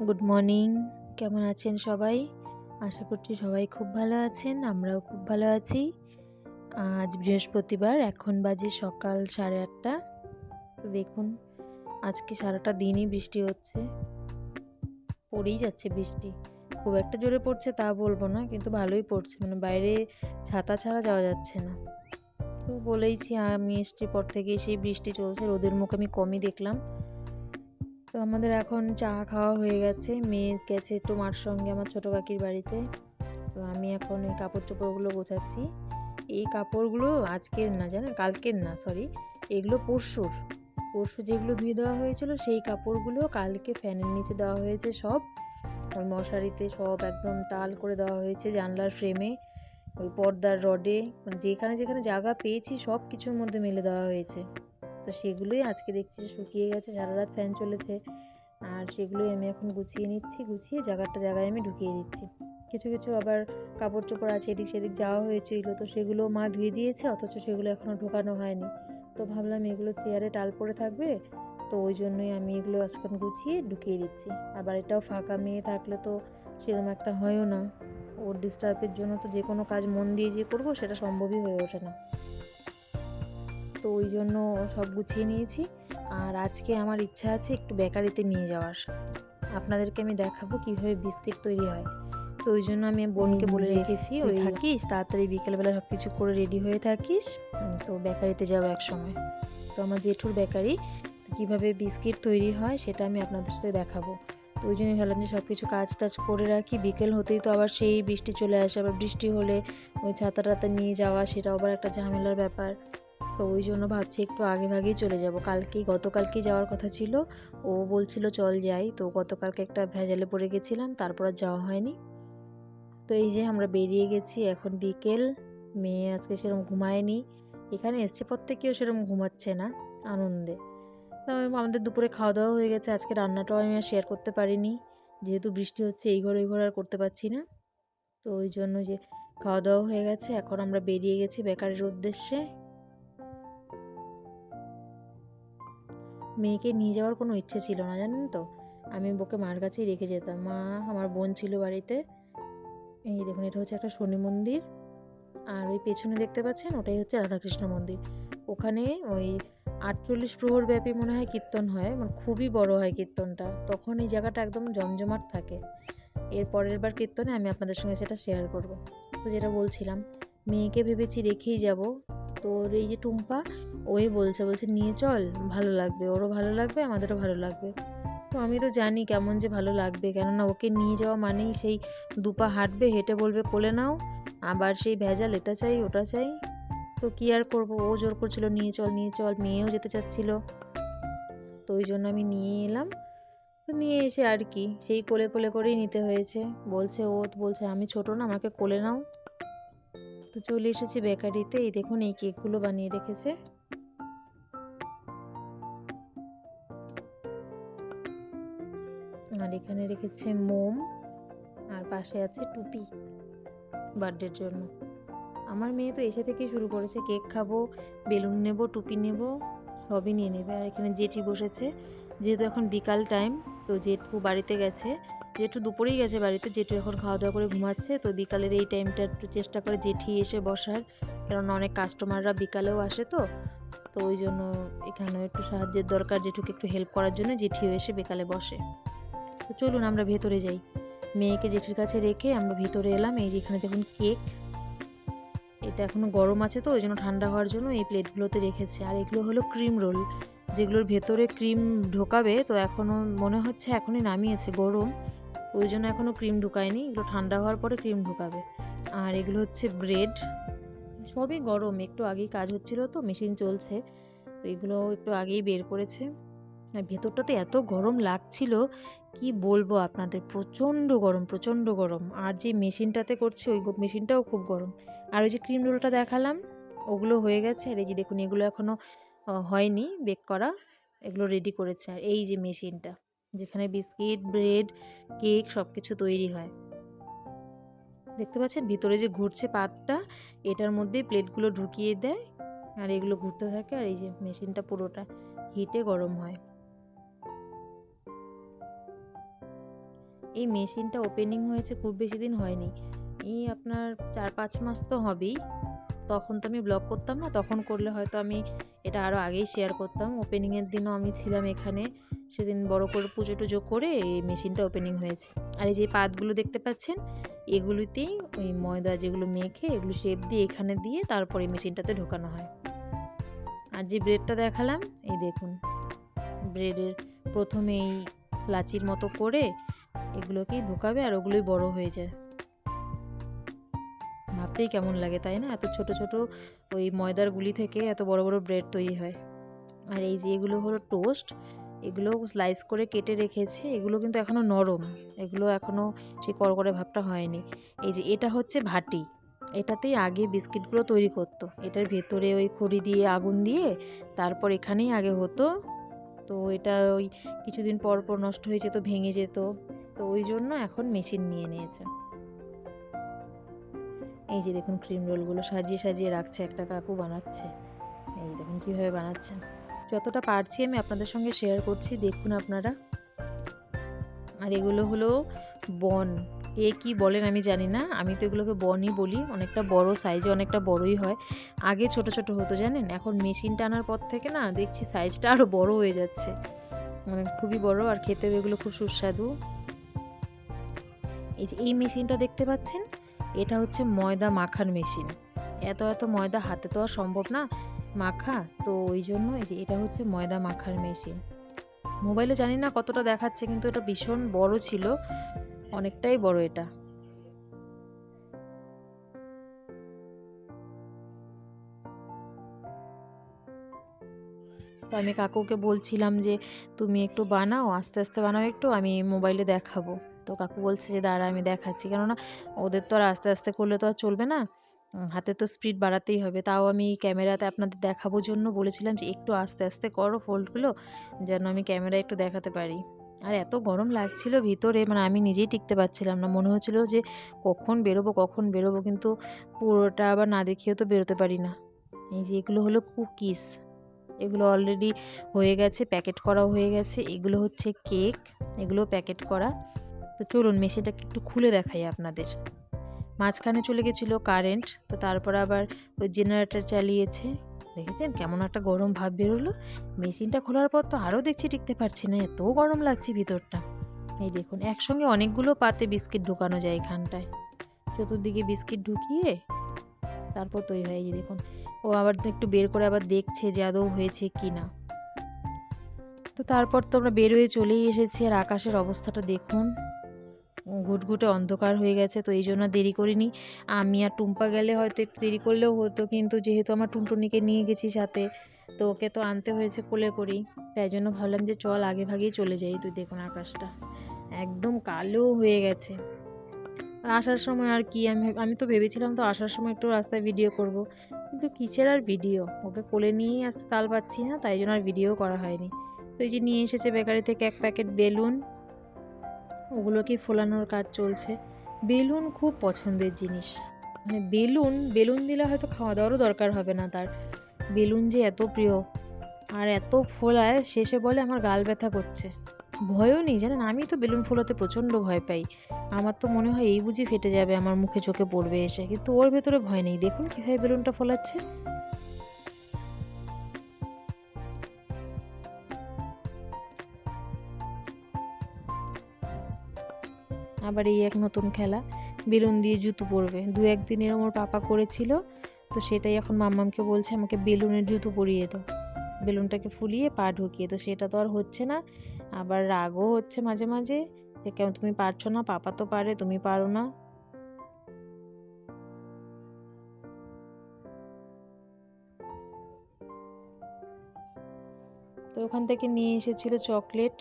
Good morning. কেমন আছেন সবাই? আশা করছি সবাই খুব ভালো আছেন, আমরাও খুব ভালো আছি। আজ বৃহস্পতিবার, এখন বাজে সকাল 8:30। তো দেখুন, আজকে সারাটা দিনই বৃষ্টি হচ্ছে, পড়েই যাচ্ছে বৃষ্টি। খুব একটা জোরে পড়ছে তা বলবো না, কিন্তু ভালোই পড়ছে, মানে বাইরে ছাতা ছাড়া যাওয়া যাচ্ছে না। তো বলেইছি, আমি এসছি পর থেকে সেই বৃষ্টি চলছে, রোদের মুখ আমি কমই দেখলাম। তো আমাদের এখন চা খাওয়া হয়ে গেছে, মেয়ে গেছে একটু মার সঙ্গে আমার ছোটো কাকির বাড়িতে। তো আমি এখন এই কাপড় চোপড়গুলো গোছাচ্ছি। এই কাপড়গুলো আজকের না, জানেন, কালকের না, সরি, এগুলো পরশু যেগুলো ধুয়ে দেওয়া হয়েছিল সেই কাপড়গুলো কালকে ফ্যানের নিচে দেওয়া হয়েছে সব। ওই মশারিতে সব একদম টাল করে দেওয়া হয়েছে, জানলার ফ্রেমে, ওই পর্দার রডে, মানে যেখানে যেখানে জায়গা পেয়েছি সব কিছুর মধ্যে মেলে দেওয়া হয়েছে। তো সেগুলোই আজকে দেখছি শুকিয়ে গেছে, সারা রাত ফ্যান চলেছে। আর সেগুলোই আমি এখন গুছিয়ে নিচ্ছি, গুছিয়ে জায়গায় আমি ঢুকিয়ে দিচ্ছি। কিছু কিছু আবার কাপড় চোপড় আছে, এদিক সেদিক যাওয়া হয়েছিল, তো সেগুলো মা ধুয়ে দিয়েছে, অথচ সেগুলো এখনও ঢোকানো হয়নি। তো ভাবলাম এগুলো চেয়ারে টাল পড়ে থাকবে, তো ওই জন্যই আমি এগুলো আজকাল গুছিয়ে ঢুকিয়ে দিচ্ছি। আবার এটাও ফাঁকা, মেয়ে থাকলে তো সেরকম একটা হয়ও না, ওর ডিস্টার্বের জন্য তো যে কোনো কাজ মন দিয়ে যে করবো সেটা সম্ভবই হয়ে ওঠে না। তো ওই জন্য সব গুছিয়ে নিয়েছি। আর আজকে আমার ইচ্ছা আছে একটু বেকারিতে নিয়ে যাওয়ার, আপনাদেরকে আমি দেখাবো কীভাবে বিস্কিট তৈরি হয়। তো ওই জন্য আমি বোনকে বলে রেখেছি, ওই থাকিস তাড়াতাড়ি বিকেলবেলা সব কিছু করে রেডি হয়ে থাকিস, তো বেকারিতে যাবো এক সময়। তো আমার জেঠুর বেকারি, কীভাবে বিস্কিট তৈরি হয় সেটা আমি আপনাদের সাথে দেখাবো। তো ওই জন্যই ভাবলাম যে সব কিছু কাজ টাজ করে রাখি, বিকেল হতেই তো আবার সেই বৃষ্টি চলে আসে, আবার বৃষ্টি হলে ওই ছাতা টাতা নিয়ে যাওয়া সেটা আবার একটা ঝামেলার ব্যাপার। তো ওই জন্য ভাবছি একটু আগে ভাগেই চলে যাব। গতকালকেই যাওয়ার কথা ছিল, ও বলছিল চল যাই, তো গতকালকে একটা ভেজালে পড়ে গেছিলাম, তারপর আর যাওয়া হয়নি। তো এই যে আমরা বেরিয়ে গেছি, এখন বিকেল। মেয়ে আজকে সেরকম ঘুমায়নি, এখানে এসছে পর থেকেও সেরকম ঘুমাচ্ছে না আনন্দে। তো আমাদের দুপুরে খাওয়া দাওয়া হয়ে গেছে, আজকে রান্নাটাও আমি আর শেয়ার করতে পারিনি, যেহেতু বৃষ্টি হচ্ছে এই ঘর ওই ঘর আর করতে পারছি না। তো ওই জন্য যে খাওয়া দাওয়া হয়ে গেছে, এখন আমরা বেরিয়ে গেছি বেকারির উদ্দেশ্যে। মেয়েকে নিয়ে যাওয়ার কোনো ইচ্ছে ছিল না, জানেন তো, আমি ওকে মার কাছেই রেখে যেতাম। মা, আমার বোন ছিল বাড়িতে। এই দেখুন, এটা হচ্ছে একটা শনি মন্দির, আর ওই পেছনে দেখতে পাচ্ছেন ওটাই হচ্ছে রাধাকৃষ্ণ মন্দির। ওখানে ওই 48 প্রহর ব্যাপী মনে হয় কীর্তন হয়, মানে খুবই বড় হয় কীর্তনটা, তখন এই জায়গাটা একদম জমজমাট থাকে। এর পরের বার কীর্তনে আমি আপনাদের সঙ্গে সেটা শেয়ার করব। তো যেটা বলছিলাম, মেয়েকে ভেবেছি রেখেই যাব। তোর এই যে টুম্পা, ওই বলছে নিয়ে চল, ভালো লাগবে, ওরও ভালো লাগবে, আমাদেরও ভালো লাগবে। তো আমি তো জানি কেমন যে ভালো লাগবে, কেননা ওকে নিয়ে যাওয়া মানেই সেই দুপা হাঁটবে, হেঁটে বলবে কোলে নাও, আবার সেই ভেজাল, এটা চাই ওটা চাই। তো কী আর করবো, ও জোর করছিল নিয়ে চল নিয়ে চল, মেয়েও যেতে চাচ্ছিল, তো ওই জন্য আমি নিয়ে এলাম। তো নিয়ে এসে আর কি, সেই কোলে কোলে করেই নিতে হয়েছে। বলছে আমি ছোট না, আমাকে কোলে নাও। তো চলে এসেছি বেকারিতে, এই দেখুন এই কেকগুলো বানিয়ে রেখেছে। আর এখানে রেখেছে মোম, আর পাশে আছে টুপি বার্থডের জন্য। আমার মেয়ে তো এসে থেকেই শুরু করেছে, কেক খাবো, বেলুন নেব, টুপি নেব, সবই নিয়ে নেবে। আর এখানে জেঠি বসেছে, যেহেতু এখন বিকাল টাইম, তো জেঠু বাড়িতে গেছে, জেঠু দুপুরেই গেছে বাড়িতে, জেঠু এখন খাওয়া দাওয়া করে ঘুমাচ্ছে। তো বিকালের এই টাইমটা একটু চেষ্টা করে জেঠি এসে বসার, কেননা অনেক কাস্টমাররা বিকালেও আসে, তো তো ওই জন্য এখানেও একটু সাহায্যের দরকার, জেঠুকে একটু হেল্প করার জন্য জেঠিও এসে বিকালে বসে। তো চলুন আমরা ভেতরে যাই, মেয়েকে জেঠির কাছে রেখে আমরা ভেতরে এলাম। এই যে এখানে দেখুন কেক, এটা এখনও গরম আছে, তো ওই জন্য ঠান্ডা হওয়ার জন্য এই প্লেটগুলোতে রেখেছে। আর এগুলো হলো ক্রিম রোল, যেগুলোর ভেতরে ক্রিম ঢোকাবে, তো এখনও মনে হচ্ছে এখনই নামিয়েছে, গরম, ওই জন্য এখনও ক্রিম ঢুকায়নি, এগুলো ঠান্ডা হওয়ার পরে ক্রিম ঢুকাবে। আর এগুলো হচ্ছে ব্রেড, সবই গরম, একটু আগেই কাজ হচ্ছিল, তো মেশিন চলছে, তো এগুলো একটু আগেই বের করেছে। আর ভেতরটাতে এত গরম লাগছিল, কি বলবো আপনাদের, প্রচণ্ড গরম, প্রচণ্ড গরম। আর যে মেশিনটাতে করছে ওই মেশিনটাও খুব গরম। আর ওই যে ক্রিম রোলটা দেখালাম, ওগুলো হয়ে গেছে। আর এই যে দেখুন, এগুলো এখনও হয়নি বেক করা, এগুলো রেডি করেছে। আর এই যে মেশিনটা, যেখানে বিস্কিট, ব্রেড, কেক সব কিছু তৈরি হয়, দেখতে পাচ্ছেন ভিতরে যে ঘুরছে পাতটা, এটার মধ্যেই প্লেটগুলো ঢুকিয়ে দেয়, আর এগুলো ঘুরতে থাকে। আর এই যে মেশিনটা পুরোটা হিটে গরম হয়। এই মেশিনটা ওপেনিং হয়েছে খুব বেশি দিন হয়নি, এই আপনার 4-5 মাস তো হবেই। তখন তো আমি ব্লগ করতাম না, তখন করলে হয়তো আমি এটা আরও আগেই শেয়ার করতাম। ওপেনিংয়ের দিনও আমি ছিলাম এখানে, সেদিন বড় করে পুজো টুজো করে এই মেশিনটা ওপেনিং হয়েছে। আর এই যে পাতগুলো দেখতে পাচ্ছেন, এগুলিতেই ওই ময়দা যেগুলো মেখে এগুলো শেপ দিয়ে এখানে দিয়ে তারপরে মেশিনটাতে ঢোকানো হয়। আর যে ব্রেডটা দেখালাম, এই দেখুন ব্রেডের প্রথমে এই লাচির মতো করে এগুলোকেই ঢোকাবে আর ওগুলোই বড় হয়ে যায়। ভাবতেই কেমন লাগে তাই না, এত ছোট ছোট ওই ময়দার গুলি থেকে এত বড় বড় ব্রেড তৈরি হয়। আর এই যে এগুলো হলো টোস্ট, এগুলো স্লাইস করে কেটে রেখেছে, এগুলো কিন্তু এখনও নরম, এগুলো এখনও সেই কড়কড়ে ভাবটা হয়নি। এই যে এটা হচ্ছে ভাটি, এটাতেই আগে বিস্কিটগুলো তৈরি করতো, এটার ভেতরে ওই খড়ি দিয়ে আগুন দিয়ে তারপর এখানেই আগে হতো। তো এটা ওই কিছুদিন পর পর নষ্ট হয়ে যেত, ভেঙে যেত, তো ওই জন্য এখন মেশিন নিয়ে নিয়েছে। এই যে দেখুন ক্রিম রোলগুলো সাজিয়ে সাজিয়ে রাখছে, একটা কাকু বানাচ্ছে, এই দেখুন কীভাবে বানাচ্ছে। যতটা পারছি আমি আপনাদের সঙ্গে শেয়ার করছি, দেখুন আপনারা। আর এগুলো হলো বন, কে কী বলেন আমি জানি না, আমি তো এগুলোকে বনই বলি। অনেকটা বড় সাইজে, অনেকটা বড়ই হয়। আগে ছোট ছোট হতো জানেন, এখন মেশিন টানার পর থেকে না দেখছি সাইজটা আরও বড় হয়ে যাচ্ছে, মানে খুবই বড়। আর খেতেও এগুলো খুব সুস্বাদু। এই যে এই মেশিনটা দেখতে পাচ্ছেন, এটা হচ্ছে ময়দা মাখার মেশিন। এত এত ময়দা হাতে তো আর সম্ভব না মাখা, তো ওই জন্য এই যে এটা হচ্ছে ময়দা মাখার মেশিন। মোবাইলে জানি না কতটা দেখাচ্ছে, কিন্তু এটা ভীষণ বড় ছিল, অনেকটাই বড় এটা। তো আমি কাকুকে বলছিলাম যে তুমি একটু বানাও, আস্তে আস্তে বানাও একটু, আমি মোবাইলে দেখাবো। তো কাকু বলছে যে দাঁড়া আমি দেখাচ্ছি, কেননা ওদের তো আর আস্তে আস্তে করলে তো আর চলবে না, হাতে তো স্পিড বাড়াতেই হবে। তাও আমি ক্যামেরাতে আপনাদের দেখাবোর জন্য বলেছিলাম যে একটু আস্তে আস্তে করো ফোল্ডগুলো, যেন আমি ক্যামেরায় একটু দেখাতে পারি। আর এত গরম লাগছিল ভিতরে, মানে আমি নিজেই টিকতে পারছিলাম না, মনে হচ্ছিল যে কখন বেরোবো কখন বেরোবো, কিন্তু পুরোটা আবার না দেখিয়েও তো বেরোতে পারি না। এই যে এগুলো হলো কুকিজ, এগুলো অলরেডি হয়ে গেছে, প্যাকেট করাও হয়ে গেছে। এগুলো হচ্ছে কেক, এগুলো প্যাকেট করা। তো চলুন মেশিনটাকে একটু খুলে দেখাই আপনাদের। মাঝখানে চলে গেছিলো কারেন্ট, তো তারপর আবার ওই জেনারেটর চালিয়েছে। দেখেছেন কেমন একটা গরম ভাব বেরোলো। মেশিনটা খোলার পর তো আরও দেখছি টিকতে পারছি না, এত গরম লাগছে ভিতরটা। এই দেখুন একসঙ্গে অনেকগুলো পাতে বিস্কিট ঢুকানো যায় এখানটায়, চতুর্দিকে বিস্কিট ঢুকিয়ে তারপর তৈরি হয়। এই দেখুন ও আবার একটু বের করে আবার দেখছে যে আদৌ হয়েছে কি না। তো তারপর তো আমরা বের হয়ে চলেই এসেছি। আর আকাশের অবস্থাটা দেখুন, ঘুটঘুটে অন্ধকার হয়ে গেছে, তো এই জন্য দেরি করিনি। আমি আর টুম্পা গেলে হয়তো একটু দেরি করলেও হতো, কিন্তু যেহেতু আমার টুনটুনিকে নিয়ে গেছি সাথে, তো ওকে তো আনতে হয়েছে কোলে করেই, তাই জন্য ভাবলাম যে চল আগে ভাগেই চলে যাই। তুই দেখুন আকাশটা একদম কালো হয়ে গেছে। আসার সময় আর কি আমি তো ভেবেছিলাম তো আসার সময় একটু রাস্তায় ভিডিও করব, কিন্তু কিসের আর ভিডিও, ওকে কোলে নিয়েই আসতে তাল পাচ্ছি না, তাই জন্য আর ভিডিও করা হয়নি। তো এই যে নিয়ে এসেছে বেকারি থেকে এক প্যাকেট বেলুন, ওগুলোকে ফোলানোর কাজ চলছে। বেলুন খুব পছন্দের জিনিস, মানে বেলুন বেলুন দিলে হয়তো খাওয়া দাওয়ারও দরকার হবে না তার, বেলুন যে এত প্রিয়। আর এত ফোলায়, শেষে বলে আমার গাল ব্যথা করছে। ভয়ও নেই জানেন, আমি তো বেলুন ফোলাতে প্রচণ্ড ভয় পাই, আমার তো মনে হয় এই বুঝি ফেটে যাবে, আমার মুখে চোখে পড়বে এসে, কিন্তু ওর ভেতরে ভয় নেই। দেখুন কীভাবে বেলুনটা ফোলাচ্ছে। আবার এই এক নতুন খেলা, বেলুন দিয়ে জুতো পরবে। 2-1 দিন এরম ওর পাপা করেছিল, তো সেটাই এখন মাম্মামকে বলছে আমাকে বেলুনের জুতো পরিয়ে দাও, বেলুনটাকে ফুলিয়ে পা ঢুকিয়ে। তো সেটা তো আর হচ্ছে না, আবার রাগও হচ্ছে মাঝে মাঝে যে কেন তুমি পারছো না, পাপা তো পারে তুমি পারো না। তো ওখান থেকে নিয়ে এসেছিল চকলেট,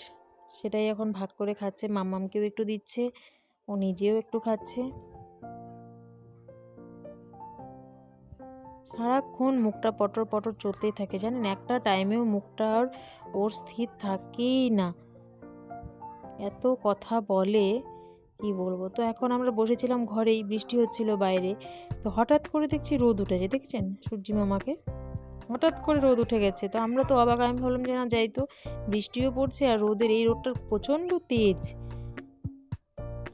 সেটাই এখন ভাগ করে খাচ্ছে, মাম্মামকেও একটু দিচ্ছে, ও নিজেও একটু খাচ্ছে। সারাক্ষণ মুখটা পটর পটর চলতেই থাকে জানেন, একটা টাইমেও মুখটা ওর স্থির থাকেই না, এত কথা বলে কি বলবো। তো এখন আমরা বসেছিলাম ঘরেই, বৃষ্টি হচ্ছিল বাইরে, তো হঠাৎ করে দেখছি রোদ উঠেছে, দেখছেন সূর্যি মামাকে, হঠাৎ করে রোদ উঠে গেছে। তো আমরা তো অবাক, আমি ভাবলাম যে না যাই, তো বৃষ্টিও পড়ছে আর রোদের এই রোদটা প্রচণ্ড তেজ।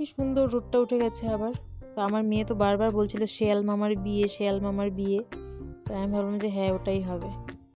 কি সুন্দর রোদটা উঠে গেছে আবার। তো আমার মেয়ে তো বারবার বলছিল শেয়াল মামার বিয়ে, শেয়াল মামার বিয়ে। তো আমি ভাবলাম যে হ্যাঁ ওটাই হবে।